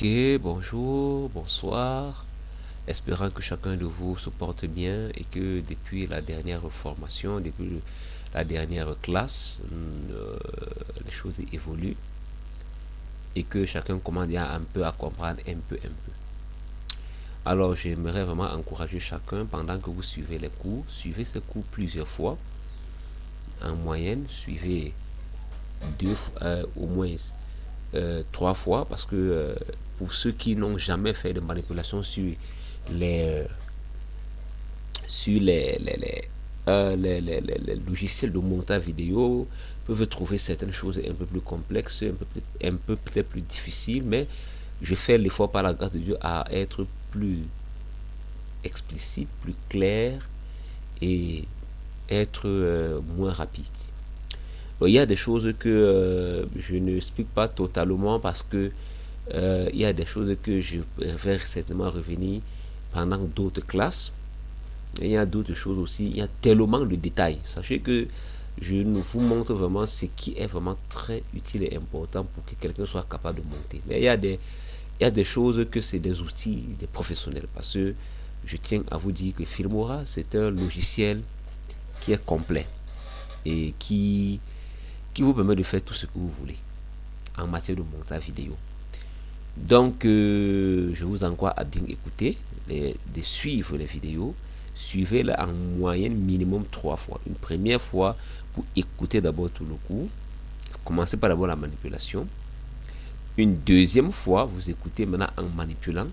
Ok, bonjour, bonsoir. Espérant que chacun de vous se porte bien et que depuis la dernière formation, depuis la dernière classe, les choses évoluent et que chacun commence un peu à comprendre un peu. Alors j'aimerais vraiment encourager chacun pendant que vous suivez les cours, suivez ces cours plusieurs fois. En moyenne, suivez au moins 3 fois parce que pour ceux qui n'ont jamais fait de manipulation les, euh, sur les logiciels de montage vidéo, peuvent trouver certaines choses un peu plus complexes, un peu peut-être plus difficiles, mais je fais l'effort par la grâce de Dieu à être plus explicite, plus clair et être moins rapide. Il y a des choses que je ne explique pas totalement parce que il y a des choses que je vais certainement revenir pendant d'autres classes. Et il y a d'autres choses aussi. Il y a tellement de détails. Sachez que je vous montre vraiment ce qui est vraiment très utile et important pour que quelqu'un soit capable de monter. Mais il y a des choses que c'est des outils des professionnels. Parce que je tiens à vous dire que Filmora, c'est un logiciel qui est complet et qui vous permet de faire tout ce que vous voulez en matière de montage vidéo. Donc, je vous encourage à bien écouter, de suivre les vidéos. Suivez-la en moyenne minimum 3 fois. Une première fois pour écouter d'abord tout le cours. Commencez par d'abord la manipulation. Une deuxième fois, vous écoutez maintenant en manipulant.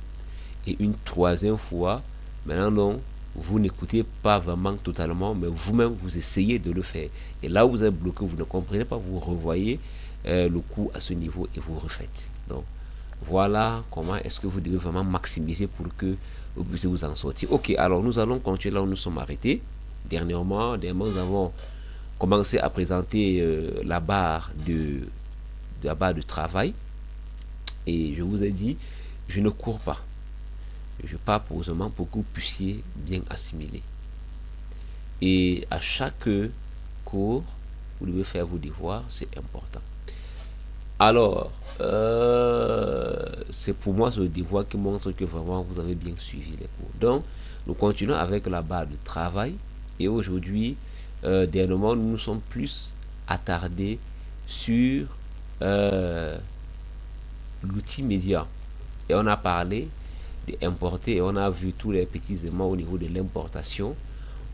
Et une troisième fois, maintenant non, vous n'écoutez pas vraiment totalement, mais vous-même vous essayez de le faire. Et là où vous êtes bloqué, vous ne comprenez pas, vous revoyez le cours à ce niveau et vous refaites. Donc, voilà comment est-ce que vous devez vraiment maximiser pour que vous puissiez vous en sortir. Ok, alors nous allons continuer là où nous sommes arrêtés. Dernièrement, nous avons commencé à présenter la barre de travail. Et je vous ai dit, je ne cours pas. Je pars posément pour que vous puissiez bien assimiler. Et à chaque cours, vous devez faire vos devoirs, c'est important. Alors, c'est pour moi ce devoir qui montre que vraiment vous avez bien suivi les cours. Donc, nous continuons avec la barre de travail. Et aujourd'hui, dernièrement, nous nous sommes plus attardés sur l'outil média. Et on a parlé d'importer et on a vu tous les petits éléments au niveau de l'importation.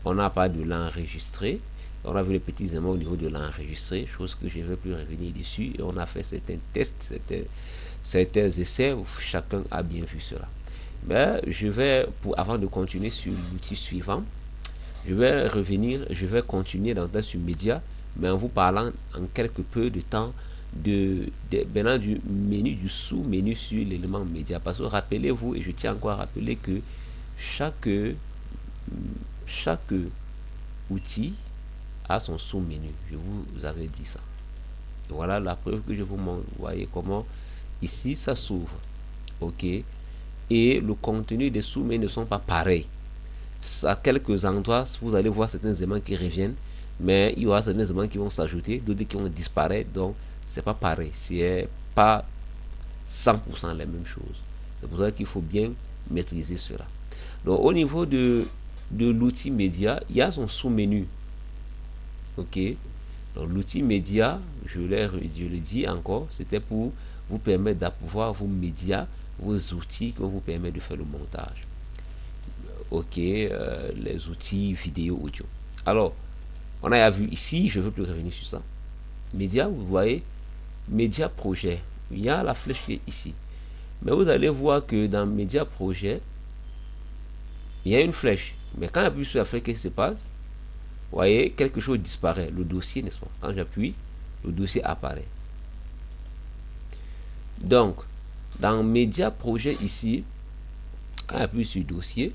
On a parlé de l'enregistrer. On a vu les petits éléments au niveau de l'enregistrer, chose que je ne vais plus revenir dessus. Et on a fait certains tests, certains essais où chacun a bien vu cela. Mais avant de continuer sur l'outil suivant, je vais continuer dans sur média, mais en vous parlant en quelque peu de temps maintenant du menu, du sous-menu sur l'élément média. Parce que rappelez-vous, et je tiens encore à rappeler que chaque, chaque outil a son sous-menu. Je vous avais dit ça. Et voilà la preuve que je vous montre. Vous voyez comment ici ça s'ouvre. Ok. Et le contenu des sous-menus ne sont pas pareils. À quelques endroits, vous allez voir certains éléments qui reviennent, mais il y aura certains éléments qui vont s'ajouter, d'autres qui vont disparaître. Donc, c'est pas pareil. C'est pas 100% les mêmes choses. C'est pour ça qu'il faut bien maîtriser cela. Donc, au niveau de l'outil média, il y a son sous-menu. Ok. Donc, l'outil média, je le dis encore, c'était pour vous permettre d'avoir vos médias, vos outils qui vont vous permettre de faire le montage. Ok, les outils vidéo, audio. Alors, on a vu ici, je ne veux plus revenir sur ça. Média, vous voyez, média projet. Il y a la flèche qui est ici. Mais vous allez voir que dans média projet, il y a une flèche. Mais quand j'appuie sur la flèche, qu'est-ce qui se passe? Vous voyez, quelque chose disparaît. Le dossier, n'est-ce pas? Quand j'appuie, le dossier apparaît. Donc, dans média projet ici, quand j'appuie sur dossier,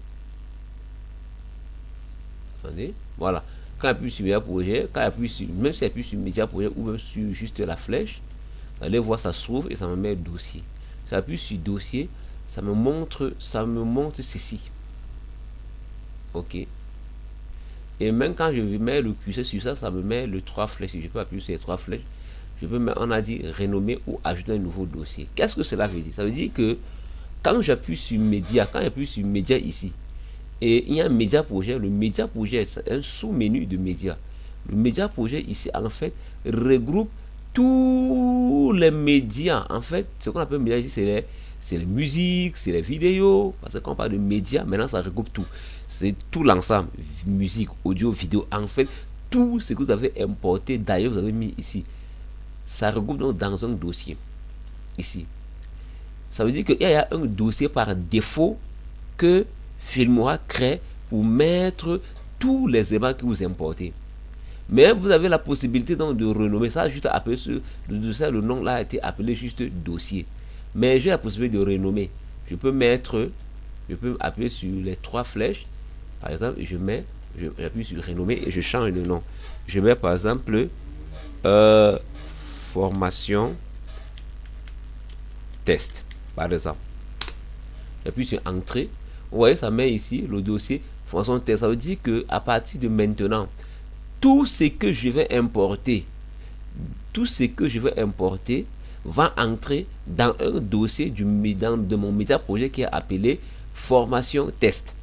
attendez, voilà. Quand j'appuie sur média projet, même si j'appuie sur média projet ou même sur juste la flèche, vous allez voir, ça s'ouvre et ça me met dossier. Si j'appuie sur dossier, ça me montre ceci. Ok. Et même quand je mets le curseur sur ça, ça me met les 3 flèches. Si je peux appuyer sur les 3 flèches, je peux, on a dit renommer ou ajouter un nouveau dossier. Qu'est-ce que cela veut dire? Ça veut dire que quand j'appuie sur média, quand j'appuie sur média ici, et il y a un média projet, le média projet, c'est un sous-menu de média. Le média projet ici, en fait, regroupe tous les médias. En fait, ce qu'on appelle média ici, c'est les musiques, c'est les vidéos. Parce que quand on parle de médias, maintenant, ça regroupe tout. C'est tout l'ensemble. Musique, audio, vidéo. En fait, tout ce que vous avez importé, d'ailleurs, vous avez mis ici. Ça regroupe donc dans un dossier. Ici. Ça veut dire qu'il y a un dossier par défaut que Filmora crée pour mettre tous les éléments que vous importez. Mais vous avez la possibilité donc de renommer ça, juste appeler le nom là a été appelé juste dossier. Mais j'ai la possibilité de renommer. Je peux appuyer sur les 3 flèches. Par exemple, j'appuie sur renommer et je change le nom. Je mets par exemple formation test. Par exemple, j'appuie sur entrée. Vous voyez, ça met ici le dossier formation test. Ça veut dire que à partir de maintenant, tout ce que je vais importer, va entrer dans un dossier de mon média projet qui est appelé formation test.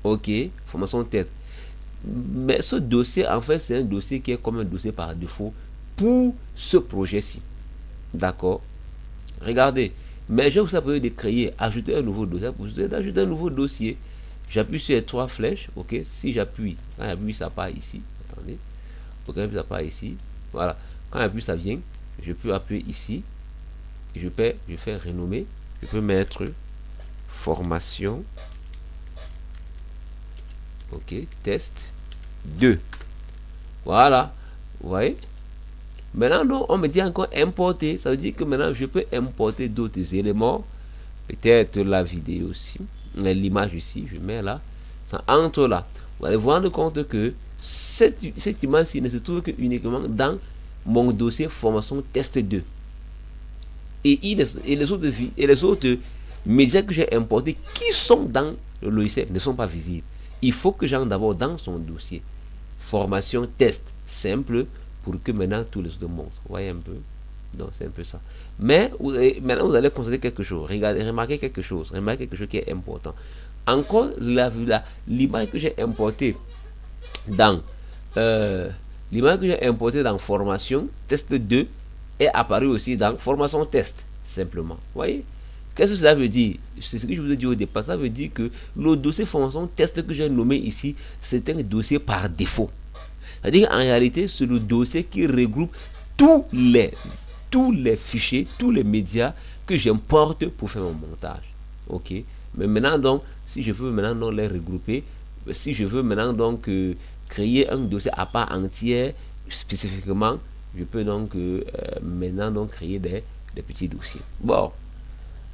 Ok, formation test. Mais ce dossier, en fait, c'est un dossier qui est comme un dossier par défaut pour ce projet-ci. D'accord? Regardez. Mais j'ai aussi la possibilité de créer, ajouter un nouveau dossier. Pour ajouter un nouveau dossier, j'appuie sur les 3 flèches. Ok, si j'appuie, quand j'appuie, ça part ici. Attendez. Ok, ça part ici. Voilà. Quand j'appuie, ça vient. Je peux appuyer ici. Et je fais renommer. Je peux mettre formation. Ok, test 2. Voilà. Vous voyez? Maintenant, donc, on me dit encore importer. Ça veut dire que maintenant, je peux importer d'autres éléments. Peut-être la vidéo aussi. L'image ici, je mets là. Ça entre là. Vous allez vous rendre compte que cette image-ci ne se trouve que uniquement dans mon dossier formation test 2. Et les autres médias que j'ai importés qui sont dans le logiciel ne sont pas visibles. Il faut que j'entre d'abord dans son dossier. Formation test simple pour que maintenant tous les autres montrent. Vous voyez un peu? Donc c'est un peu ça. Mais maintenant vous allez constater quelque chose. Regardez, remarquez quelque chose qui est important. Encore l'image que j'ai importée dans formation test 2 est apparue aussi dans formation test simplement. Vous voyez? Qu'est-ce que cela veut dire? C'est ce que je vous ai dit au départ. Ça veut dire que le dossier formation test que j'ai nommé ici, c'est un dossier par défaut. C'est-à-dire en réalité, c'est le dossier qui regroupe tous les fichiers, tous les médias que j'importe pour faire mon montage. Ok. Mais maintenant donc, si je veux maintenant donc les regrouper, si je veux maintenant donc créer un dossier à part entière spécifiquement, je peux donc maintenant donc créer des petits dossiers. Bon.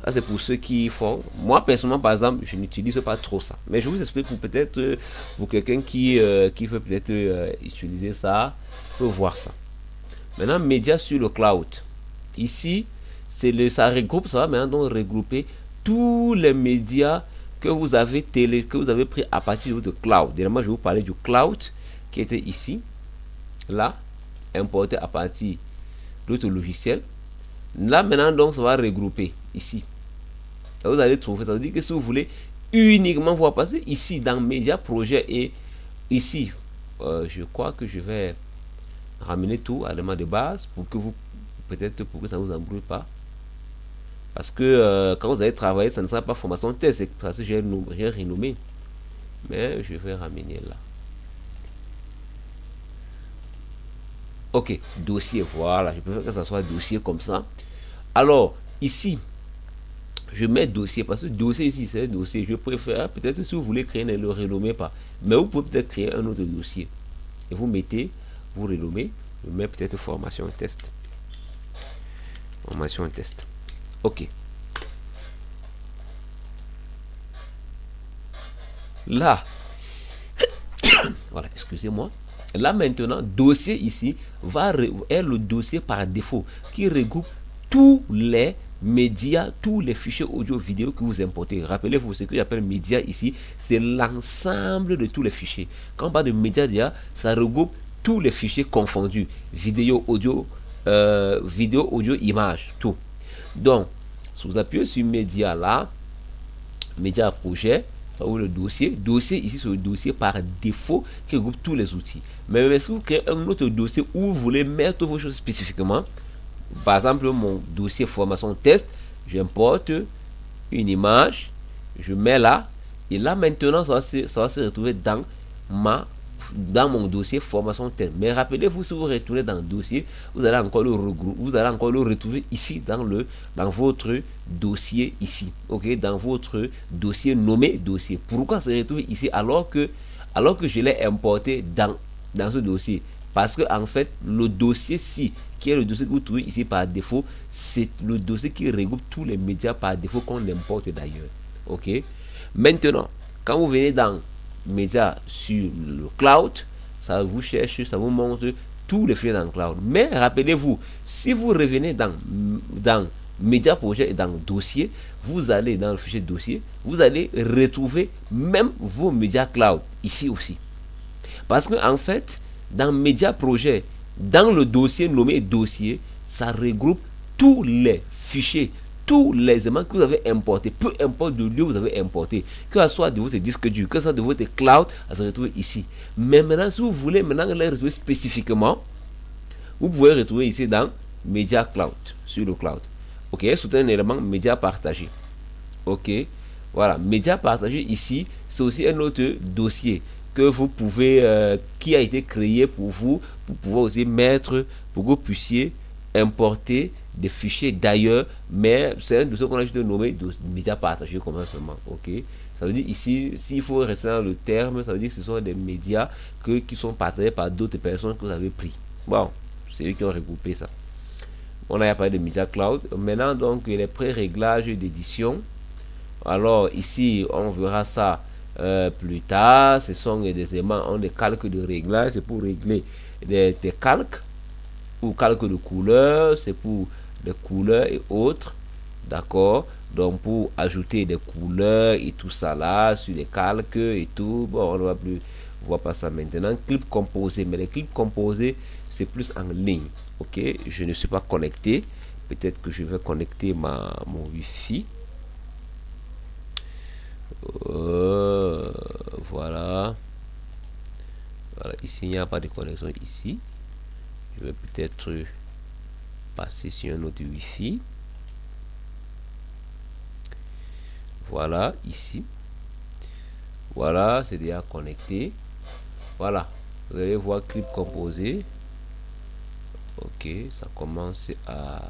Ça, c'est pour ceux qui font. Moi, personnellement, par exemple, je n'utilise pas trop ça. Mais je vous explique pour peut-être, pour quelqu'un qui veut peut-être utiliser ça, peut voir ça. Maintenant, médias sur le cloud. Ici, ça regroupe, ça va maintenant donc regrouper tous les médias que vous avez pris à partir de cloud. Dernièrement, je vais vous parler du cloud qui était ici, là, importé à partir d'autres logiciels. Là, maintenant, donc, ça va regrouper ici. Ça vous allez trouver, ça veut dire que si vous voulez uniquement voir passer ici dans médias, projet et ici, je crois que je vais ramener tout à l'élément de base pour que pour que ça ne vous embrouille pas. Parce que quand vous allez travailler, ça ne sera pas formation test, c'est parce que j'ai rien renommé. Mais je vais ramener là. Ok, dossier, voilà, je préfère que ça soit dossier comme ça. Alors, ici, je mets dossier, parce que dossier ici, c'est un dossier. Je préfère, peut-être si vous voulez créer, ne le renommez pas. Mais vous pouvez peut-être créer un autre dossier. Et vous renommez, je mets peut-être formation test. Formation test. Ok. Là, voilà, excusez-moi. Là maintenant, dossier ici est le dossier par défaut qui regroupe tous les médias, tous les fichiers audio vidéo que vous importez. Rappelez-vous, ce que j'appelle médias ici, c'est l'ensemble de tous les fichiers. Quand on parle de médias, ça regroupe tous les fichiers confondus, vidéo, audio, vidéo, audio, image, tout. Donc, si vous appuyez sur média là, média projet, ça ouvre le dossier. Dossier, ici, c'est le dossier par défaut qui regroupe tous les outils. Mais si vous créez un autre dossier où vous voulez mettre vos choses spécifiquement, par exemple, mon dossier formation test, j'importe une image, je mets là, et là maintenant, ça va se retrouver dans mon dossier formation test. Mais rappelez-vous, si vous retournez dans le dossier, vous allez encore le regrouper, vous allez encore le retrouver ici dans votre dossier ici, ok, dans votre dossier nommé dossier. Pourquoi se retrouver ici alors que je l'ai importé dans ce dossier? Parce que en fait, le dossier-ci, qui est le dossier que vous trouvez ici par défaut, c'est le dossier qui regroupe tous les médias par défaut qu'on importe d'ailleurs. Ok. Maintenant, quand vous venez dans médias sur le cloud, ça vous cherche, ça vous montre tous les fichiers dans le cloud. Mais rappelez-vous, si vous revenez dans média projet et dans dossier, vous allez dans le fichier dossier, vous allez retrouver même vos médias cloud ici aussi. Parce que en fait, dans média projet, dans le dossier nommé dossier, ça regroupe tous les fichiers, tous les éléments que vous avez importés, peu importe de lieu vous avez importé, que ce soit de votre disque dur, que ce soit de votre cloud, ça se retrouve ici. Mais maintenant, si vous voulez maintenant les retrouver spécifiquement, vous pouvez retrouver ici dans média cloud, sur le cloud. Ok, c'est un élément média partagé. Ok, voilà, média partagé ici, c'est aussi un autre dossier que vous pouvez, qui a été créé pour vous, pour pouvoir aussi mettre, pour que vous puissiez importer des fichiers d'ailleurs, mais c'est un dossier qu'on a juste nommé médias partagés commencement. Ok, ça veut dire ici, s'il faut rester dans le terme, ça veut dire que ce sont des médias qui sont partagés par d'autres personnes que vous avez pris. Bon, c'est eux qui ont regroupé ça. On a parlé de médias cloud. Maintenant, donc, les pré-réglages d'édition. Alors, ici, on verra ça plus tard. Ce sont des éléments, on des calques de réglage. C'est pour régler des calques ou calques de couleurs. C'est pour des couleurs et autres. D'accord. Donc, pour ajouter des couleurs et tout ça là sur les calques et tout. Bon, on ne va plus voir pas ça maintenant. Clip composé. Mais les clips composés, c'est plus en ligne. Ok, je ne suis pas connecté. Peut-être que je vais connecter mon Wi-Fi. Voilà. Voilà, ici il n'y a pas de connexion ici. Je vais peut-être passer sur un autre Wi-Fi. Voilà, ici. Voilà, c'est déjà connecté. Voilà, vous allez voir clip composé. Ok, ça commence à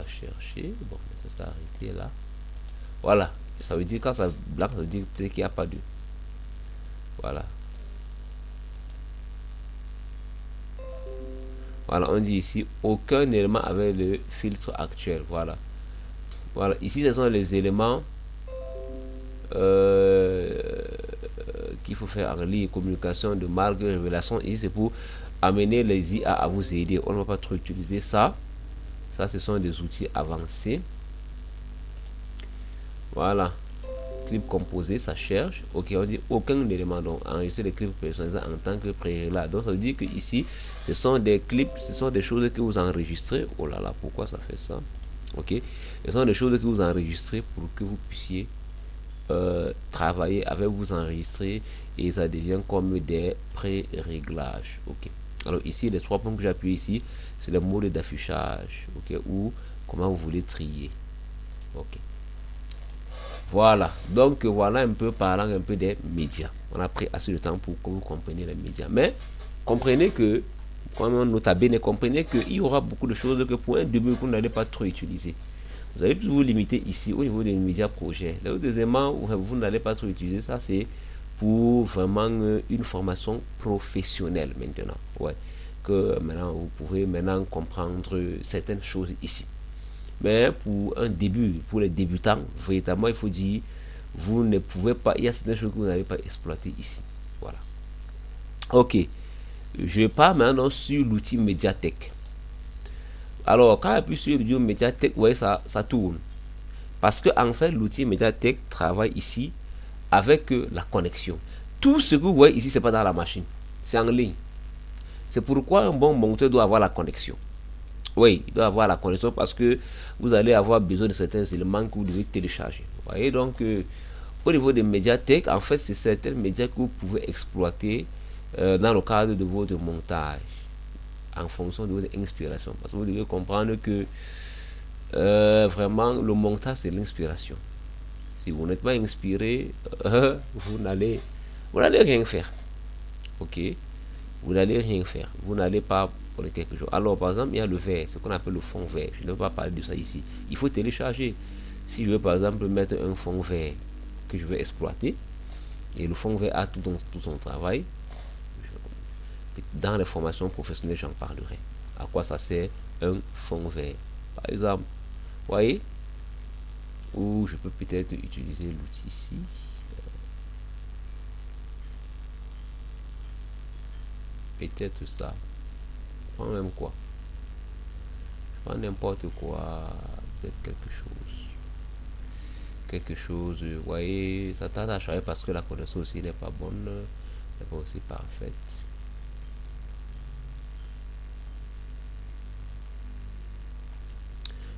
chercher. Bon, ça s'est arrêté là. Voilà, ça veut dire quand ça blanc, ça veut dire peut-être qu'il n'y a pas de. Voilà. Voilà, on dit ici aucun élément avec le filtre actuel. Voilà. Voilà, ici ce sont les éléments qu'il faut faire en ligne, communication de marque, révélation. Ici c'est pour amener les IA à vous aider. On ne va pas trop utiliser ça. Ça, ce sont des outils avancés. Voilà. Clip composé, ça cherche. Ok, on dit aucun élément. Donc, enregistrer les clips personnalisés en tant que pré-réglage. Donc, ça veut dire que ici, ce sont des clips, ce sont des choses que vous enregistrez. Oh là là, pourquoi ça fait ça? Ok. Ce sont des choses que vous enregistrez pour que vous puissiez travailler avec, vous enregistrer, et ça devient comme des pré-réglages. Ok. Alors ici, les trois points que j'appuie ici, c'est le mode d'affichage, ok, ou comment vous voulez trier. Ok. Voilà. Donc voilà un peu parlant un peu des médias. On a pris assez de temps pour que vous compreniez les médias. Mais comprenez que, comme nota bene, comprenez qu'il y aura beaucoup de choses que pour un début vous n'allez pas trop utiliser. Vous allez plus vous limiter ici au niveau des médias projets. Le deuxièmement, vous n'allez pas trop utiliser ça, c'est pour vraiment une formation professionnelle maintenant. Ouais. Que maintenant vous pouvez maintenant comprendre certaines choses ici. Mais pour un début, pour les débutants, véritablement il faut dire, vous ne pouvez pas, il y a certaines choses que vous n'allez pas exploiter ici. Voilà. Ok. Je pars maintenant sur l'outil Mediatek. Alors, quand j'appuie sur l'outil Mediatek, vous voyez, ça tourne. Parce que en fait, l'outil Mediatek travaille ici avec la connexion. Tout ce que vous voyez ici, c'est pas dans la machine, c'est en ligne. C'est pourquoi un bon monteur doit avoir la connexion. Oui, il doit avoir la connexion parce que vous allez avoir besoin de certains éléments que vous devez télécharger. Vous voyez, donc, au niveau des médiathèques, en fait, c'est certains médias que vous pouvez exploiter dans le cadre de votre montage, en fonction de votre inspiration. Parce que vous devez comprendre que vraiment, le montage, c'est l'inspiration. Si vous n'êtes pas inspiré, vous n'allez rien faire. Ok? Vous n'allez rien faire. Vous n'allez pas pour quelque chose. Alors, par exemple, il y a le vert, ce qu'on appelle le fond vert. Je ne vais pas parler de ça ici. Il faut télécharger. Si je veux, par exemple, mettre un fond vert que je veux exploiter, et le fond vert a tout son travail, dans les formations professionnelles, j'en parlerai. À quoi ça sert un fond vert? Par exemple, vous voyez, ou je peux peut-être utiliser l'outil ici. Peut-être ça. Je prends même quoi? Je prends n'importe quoi. Peut-être quelque chose. Vous voyez, ça t'a à changer parce que la connexion aussi n'est pas bonne. N'est pas aussi parfaite.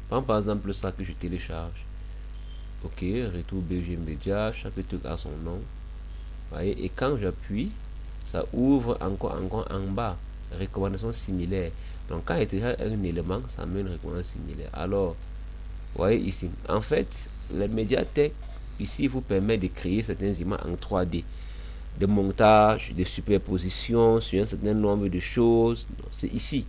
Prends par exemple ça que je télécharge. Ok, retour BG Media, chaque truc a son nom. Voyez, et quand j'appuie, ça ouvre encore en bas. Recommandation similaire. Donc quand il télécharge un élément, ça met une recommandation similaire. Alors, vous voyez ici, en fait, les médiathèques ici vous permet de créer certaines images en 3D, de montage, de superposition sur un certain nombre de choses. C'est ici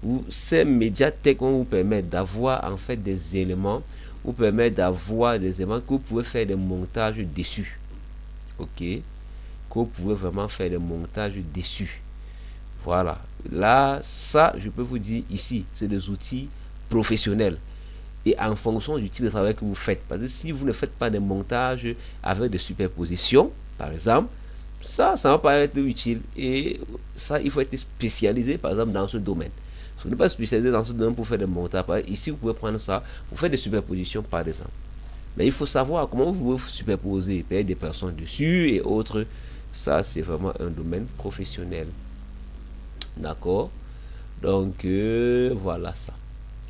où ces médiathèques vont vous permettre d'avoir en fait des éléments, vous permettre d'avoir des éléments que vous pouvez faire des montages dessus. Ok, que vous pouvez vraiment faire des montages dessus. Voilà, là, ça, je peux vous dire ici, c'est des outils professionnels. Et en fonction du type de travail que vous faites. Parce que si vous ne faites pas des montages avec des superpositions, par exemple, ça ne va pas être utile. Et ça, il faut être spécialisé, par exemple, dans ce domaine. Si vous n'êtes pas spécialisé dans ce domaine pour faire des montages, ici, vous pouvez prendre ça pour faire des superpositions, par exemple. Mais il faut savoir comment vous pouvez superposer, peut-être des personnes dessus et autres. Ça, c'est vraiment un domaine professionnel. D'accord? Donc, voilà ça.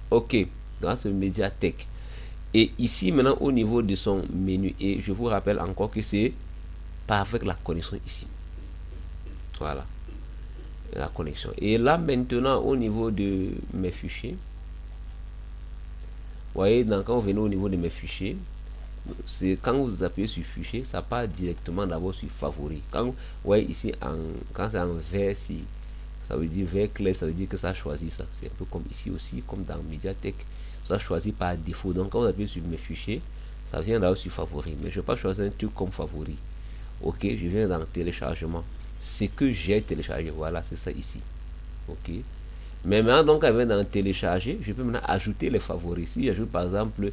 Ok, dans ce médiathèque. Et ici, maintenant, au niveau de son menu, et je vous rappelle encore que c'est pas avec la connexion ici. Voilà, la connexion. Et là, maintenant, au niveau de mes fichiers, vous voyez, donc, quand vous venez au niveau de mes fichiers, c'est quand vous appuyez sur fichier, ça part directement d'abord sur favori. Quand vous voyez ici, quand c'est en vert, si ça veut dire vert clair, ça veut dire que ça choisit ça. C'est un peu comme ici aussi, comme dans médiathèque, ça choisit par défaut. Donc quand vous appuyez sur mes fichiers, ça vient là sur favori. Mais je ne vais pas choisir un truc comme favori. Ok, je viens dans téléchargement. Ce que j'ai téléchargé, voilà, c'est ça ici. Ok. Mais maintenant, donc, elle vient dans télécharger, je peux maintenant ajouter les favoris. Si j'ajoute par exemple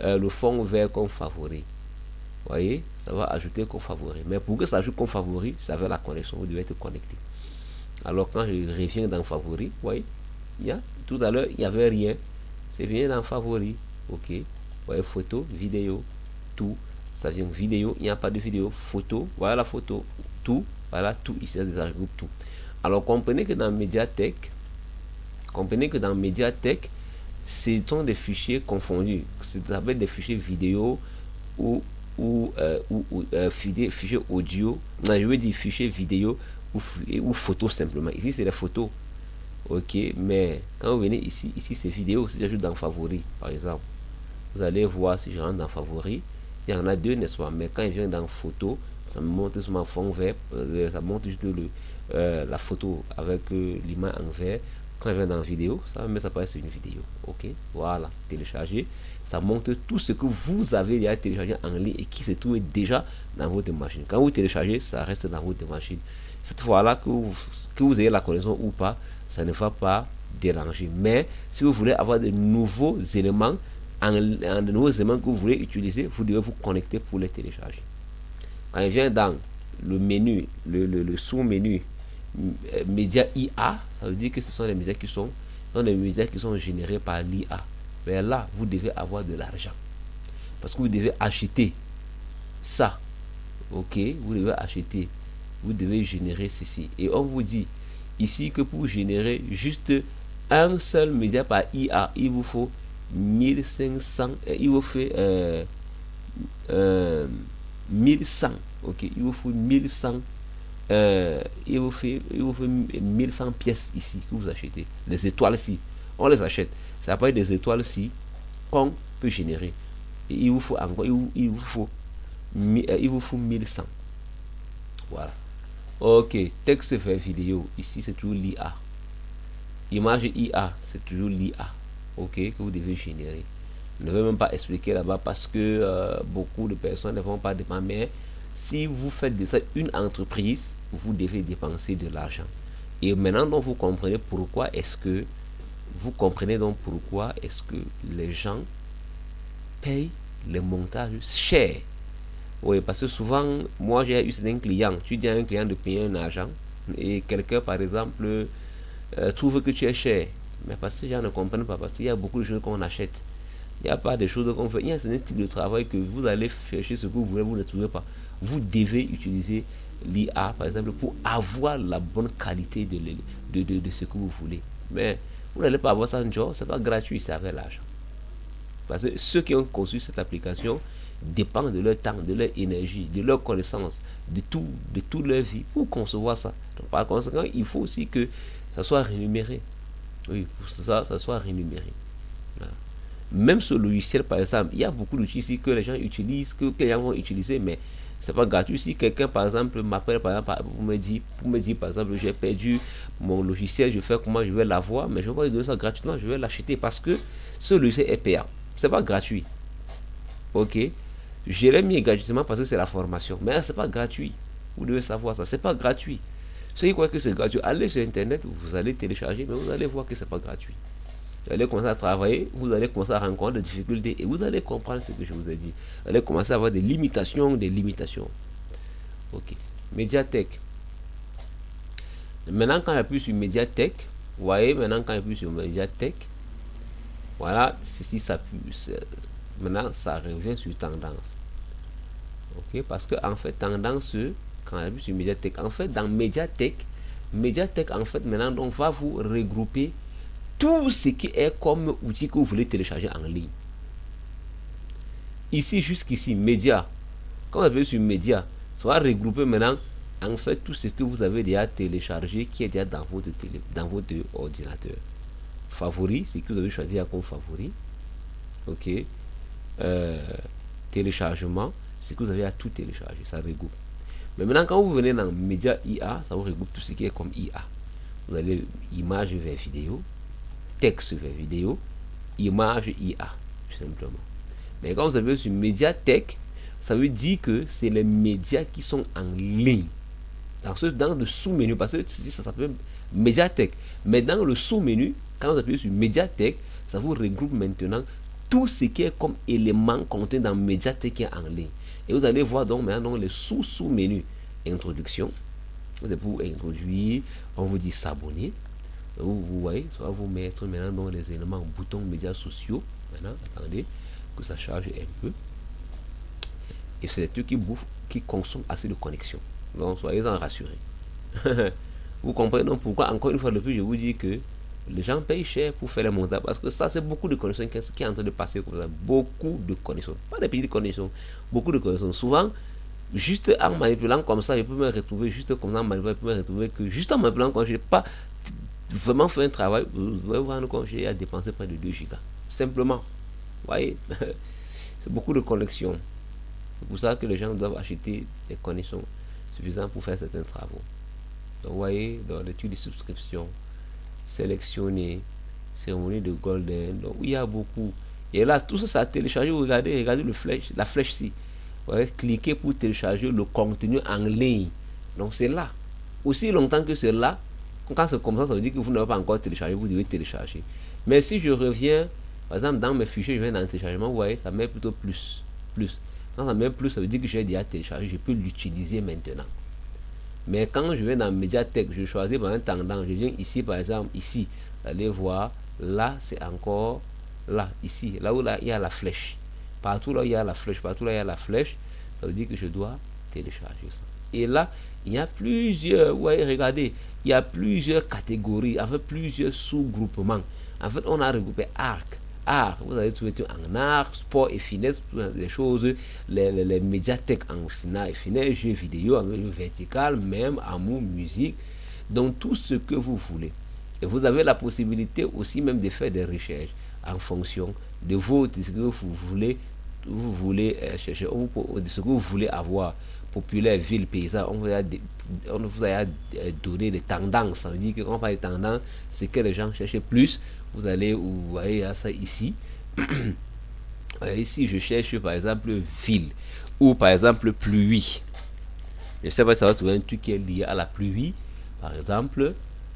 le fond vert comme favori, vous voyez, ça va ajouter comme favori. Mais pour que ça ajoute comme favori, ça veut la connexion, vous devez être connecté. Alors quand je reviens dans favori, vous voyez, tout à l'heure, il n'y avait rien. C'est vient dans favori. Ok. Vous voyez, photo, vidéo, tout. Ça vient vidéo, il n'y a pas de vidéo. Photo, voilà la photo. Tout, voilà tout. Ici, ça regroupe tout. Alors comprenez que dans Mediatek, ce sont des fichiers confondus. C'est des fichiers vidéo ou fichiers audio. Non, je veux dire fichiers vidéo ou photos simplement. Ici, c'est les photos. Ok, mais quand vous venez ici c'est vidéo. Si j'ajoute dans favori, par exemple, vous allez voir si je rentre dans favori, il y en a deux, n'est-ce pas? Mais quand il vient dans photo, ça me montre sur mon fond vert, ça montre juste la photo avec l'image en vert. Quand il vient dans vidéo, ça me met ça paraît sur une vidéo. Ok, voilà, télécharger. Ça montre tout ce que vous avez déjà téléchargé en ligne et qui se trouve déjà dans votre machine. Quand vous téléchargez, ça reste dans votre machine. Cette fois-là, que vous ayez la connexion ou pas, ça ne va pas déranger. Mais si vous voulez avoir de nouveaux éléments, de nouveaux éléments que vous voulez utiliser, vous devez vous connecter pour les télécharger. Quand il vient dans le menu, le sous-menu médias IA, ça veut dire que ce sont les médias qui sont générés par l'IA. Mais là, vous devez avoir de l'argent. Parce que vous devez acheter ça. Ok, vous devez acheter. Vous devez générer ceci. Et on vous dit, ici que pour générer juste un seul média par IA, il vous faut 1500, il vous fait 1100, ok, il vous faut 1100, il vous fait 1100 pièces ici que vous achetez. Les étoiles-ci, on les achète. C'est après des étoiles-ci qu'on peut générer. Et il vous faut encore, il vous faut 1100. Voilà. Ok, texte vers vidéo, ici c'est toujours l'IA. Image IA, c'est toujours l'IA, ok, que vous devez générer. Je ne vais même pas expliquer là-bas parce que beaucoup de personnes ne vont pas dépenser. Mais si vous faites de ça une entreprise, vous devez dépenser de l'argent. Et maintenant, donc, vous comprenez pourquoi est-ce que les gens payent les montages chers. Oui, parce que souvent, moi j'ai eu un client, tu dis à un client de payer un argent et quelqu'un par exemple trouve que tu es cher. Mais parce que les gens ne comprennent pas, parce qu'il y a beaucoup de choses qu'on achète. Il n'y a pas de choses qu'on fait. Il y a un type de travail que vous allez chercher ce que vous voulez, vous ne trouvez pas. Vous devez utiliser l'IA, par exemple, pour avoir la bonne qualité de ce que vous voulez. Mais vous n'allez pas avoir ça en job, ce n'est pas gratuit, c'est avec l'argent. Parce que ceux qui ont conçu cette application dépendent de leur temps, de leur énergie, de leur connaissance, de toute leur vie pour concevoir ça. Donc, par conséquent, il faut aussi que ça soit rémunéré. Oui, pour ça soit rémunéré. Voilà. Même ce logiciel, par exemple, il y a beaucoup d'outils ici que les gens utilisent, que les gens vont utiliser, mais c'est pas gratuit. Si quelqu'un, par exemple, m'appelle, par exemple, pour me dire, par exemple, j'ai perdu mon logiciel, je fais comment je vais l'avoir, mais je vais pas lui donner ça gratuitement, je vais l'acheter parce que ce logiciel est payant. C'est pas gratuit. Ok? Je l'ai mis gratuitement parce que c'est la formation, mais c'est pas gratuit. Vous devez savoir ça, c'est pas gratuit. Ceux qui croient que c'est gratuit, allez sur internet, vous allez télécharger, mais vous allez voir que c'est pas gratuit. Vous allez commencer à travailler, vous allez commencer à rencontrer des difficultés et vous allez comprendre ce que je vous ai dit. Vous allez commencer à avoir des limitations. Ok. Médiathèque. Maintenant, quand j'appuie sur Médiathèque, vous voyez, maintenant, quand j'appuie sur Médiathèque, voilà, ceci s'appuie. Maintenant, ça revient sur tendance. Ok, parce que, en fait, tendance, quand j'appuie sur Médiathèque, en fait, dans Médiathèque, en fait, maintenant, on va vous regrouper tout ce qui est comme outil que vous voulez télécharger en ligne. Ici, jusqu'ici, média. Quand vous appuyez sur média, ça va regrouper maintenant en fait tout ce que vous avez déjà téléchargé qui est déjà dans votre ordinateur. Favori, c'est que vous avez choisi comme favori. Ok. Téléchargement, c'est que vous avez à tout télécharger. Ça regroupe. Mais maintenant, quand vous venez dans média IA, ça vous regroupe tout ce qui est comme IA. Vous allez image vers vidéo, texte vers vidéo, image IA, tout simplement. Mais quand vous avez sur médiathèque, ça veut dire que c'est les médias qui sont en ligne. Dans le sous-menu, parce que ça s'appelle médiathèque. Mais dans le sous-menu, quand vous appuyez sur médiathèque, ça vous regroupe maintenant tout ce qui est comme élément contenu dans médiathèque qui est en ligne. Et vous allez voir donc maintenant les sous-menus. Introduction. C'est pour introduire, on vous dit s'abonner. Vous voyez, ça va vous mettre maintenant dans les éléments, boutons médias sociaux. Maintenant, attendez que ça charge un peu. Et c'est des trucs qui consomment assez de connexion. Donc, soyez-en rassurés. Vous comprenez donc pourquoi, encore une fois de plus, je vous dis que les gens payent cher pour faire les montages. Parce que ça, c'est beaucoup de connexions qui est en train de passer comme ça. Beaucoup de connexions. Pas des petites connexions. Beaucoup de connexions. Souvent, juste en manipulant comme ça, je peux me retrouver juste comme ça, en manipulant, je peux me retrouver que juste en manipulant, quand je n'ai pas vraiment fait un travail, vous allez voir quand j'ai à dépenser près de 2 gigas. Simplement. Vous voyez, c'est beaucoup de connexions. C'est pour ça que les gens doivent acheter des connexions suffisantes pour faire certains travaux. Donc, vous voyez, dans l'étude de subscription, sélectionner, cérémonie de Golden, donc il y a beaucoup. Et là, tout ça, ça a téléchargé. Regardez la flèche ici. Vous voyez, cliquez pour télécharger le contenu en ligne. Donc, c'est là. Aussi longtemps que c'est là, quand c'est comme ça veut dire que vous n'avez pas encore téléchargé, vous devez télécharger. Mais si je reviens, par exemple, dans mes fichiers, je viens dans le téléchargement, vous voyez, ça met plutôt plus. Quand ça met plus, ça veut dire que j'ai déjà téléchargé, je peux l'utiliser maintenant. Mais quand je vais dans médiathèque, je choisis par un tendance, je viens ici, par exemple, ici, vous allez voir, là, c'est encore, là, ici, là où là, il y a la flèche. Partout là, il y a la flèche, ça veut dire que je dois télécharger ça. Et là, il y a plusieurs, ouais, regardez, il y a plusieurs catégories, en fait, plusieurs sous-groupements. En fait, on a regroupé art, vous allez trouver en art, sport et finesse, toutes les choses, les médiathèques en finesse, jeux vidéo, en vertical, même amour, musique, donc tout ce que vous voulez. Et vous avez la possibilité aussi même de faire des recherches en fonction de ce que vous voulez chercher, de ce que vous voulez avoir. Populaire, ville, paysage, on vous a donné des tendances. Ça veut dire que quand on parle de tendances, c'est que les gens cherchent plus. Vous allez, vous voyez ça ici. Ici, je cherche par exemple ville ou par exemple pluie. Je sais pas si ça va trouver un truc qui est lié à la pluie. Par exemple,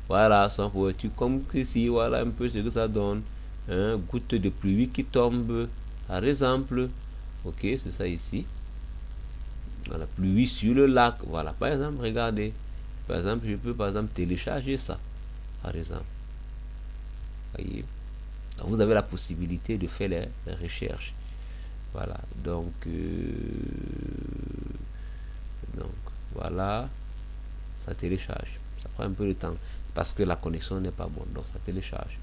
voilà, sans couverture, comme ici, voilà un peu ce que ça donne. Goutte de pluie qui tombe, par exemple. Ok, c'est ça ici. Voilà, pluie sur le lac. Voilà, par exemple, regardez. Par exemple, je peux par exemple télécharger ça. Par exemple. Voyez. Donc, vous avez la possibilité de faire les recherches. Voilà, donc voilà, ça télécharge. Ça prend un peu de temps parce que la connexion n'est pas bonne, donc ça télécharge.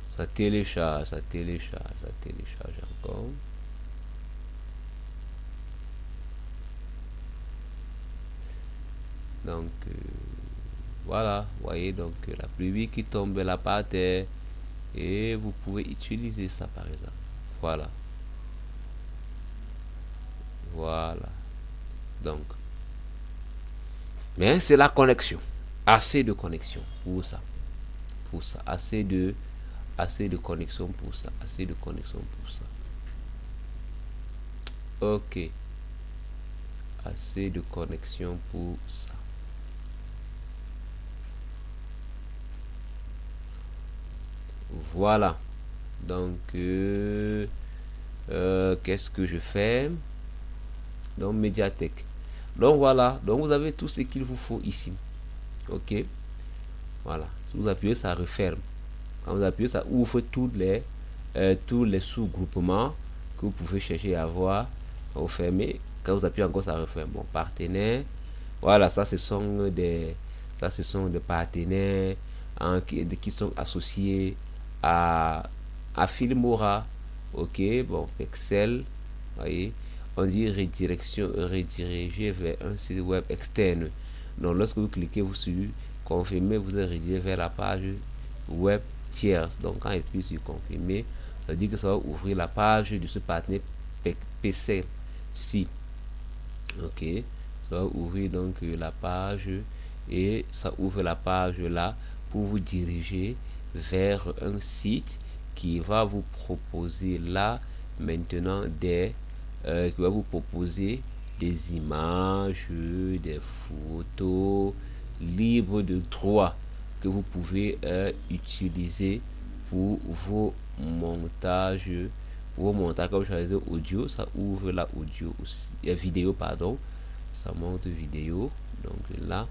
Ça télécharge encore. Donc voilà, voyez donc la pluie qui tombe là par terre et vous pouvez utiliser ça par exemple. Voilà. Voilà. Donc, mais c'est la connexion. Assez de connexion pour ça. Pour ça. Assez de connexion pour ça. Assez de connexion pour ça. Ok. Assez de connexion pour ça. Voilà. Donc, qu'est-ce que je fais? Donc, médiathèque. Donc, voilà. Donc, vous avez tout ce qu'il vous faut ici. Ok. Voilà. Si vous appuyez, ça referme. Quand vous appuyez, ça ouvre tous les sous-groupements que vous pouvez chercher à voir. Vous fermez. Quand vous appuyez encore, ça referme. Bon, partenaires. Voilà, ça, ce sont des partenaires qui sont associés à Filmora. Ok, bon, Excel. Voyez, on dit rediriger vers un site web externe. Donc, lorsque vous cliquez sur confirmer, vous êtes redirigé vers la page web tierce. Donc, quand il appuie sur confirmer, ça veut dire que ça va ouvrir la page de ce partenaire PC-ci. Ok, ça va ouvrir donc la page et ça ouvre la page là pour vous diriger vers un site qui va vous proposer là maintenant qui va vous proposer des images, des photos libres de droit que vous pouvez utiliser pour vos montages. Comme vous choisissez audio, ça ouvre la audio aussi, vidéo pardon, ça monte vidéo. Donc là,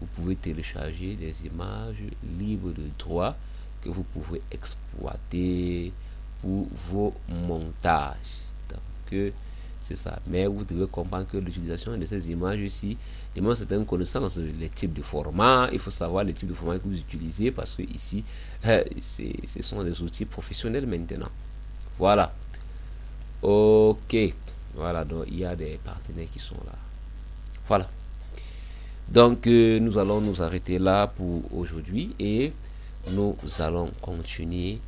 vous pouvez télécharger des images libres de droit que vous pouvez exploiter pour vos montages. Donc c'est ça. Mais vous devez comprendre que l'utilisation de ces images ici demande certaines connaissances, les types de formats. Il faut savoir les types de formats que vous utilisez parce que ici, ce sont des outils professionnels maintenant. Voilà. Ok. Voilà, donc il y a des partenaires qui sont là. Voilà. Donc nous allons nous arrêter là pour aujourd'hui et nous allons continuer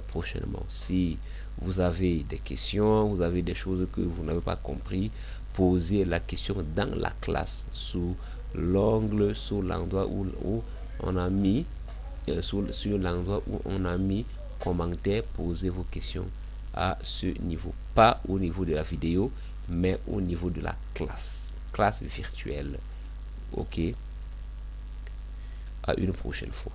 prochainement. Si vous avez des questions, vous avez des choses que vous n'avez pas compris, posez la question dans la classe sous l'onglet, sur l'endroit où on a mis sur l'endroit où on a mis commentaire. Posez vos questions à ce niveau, pas au niveau de la vidéo mais au niveau de la classe virtuelle. Ok, à une prochaine fois.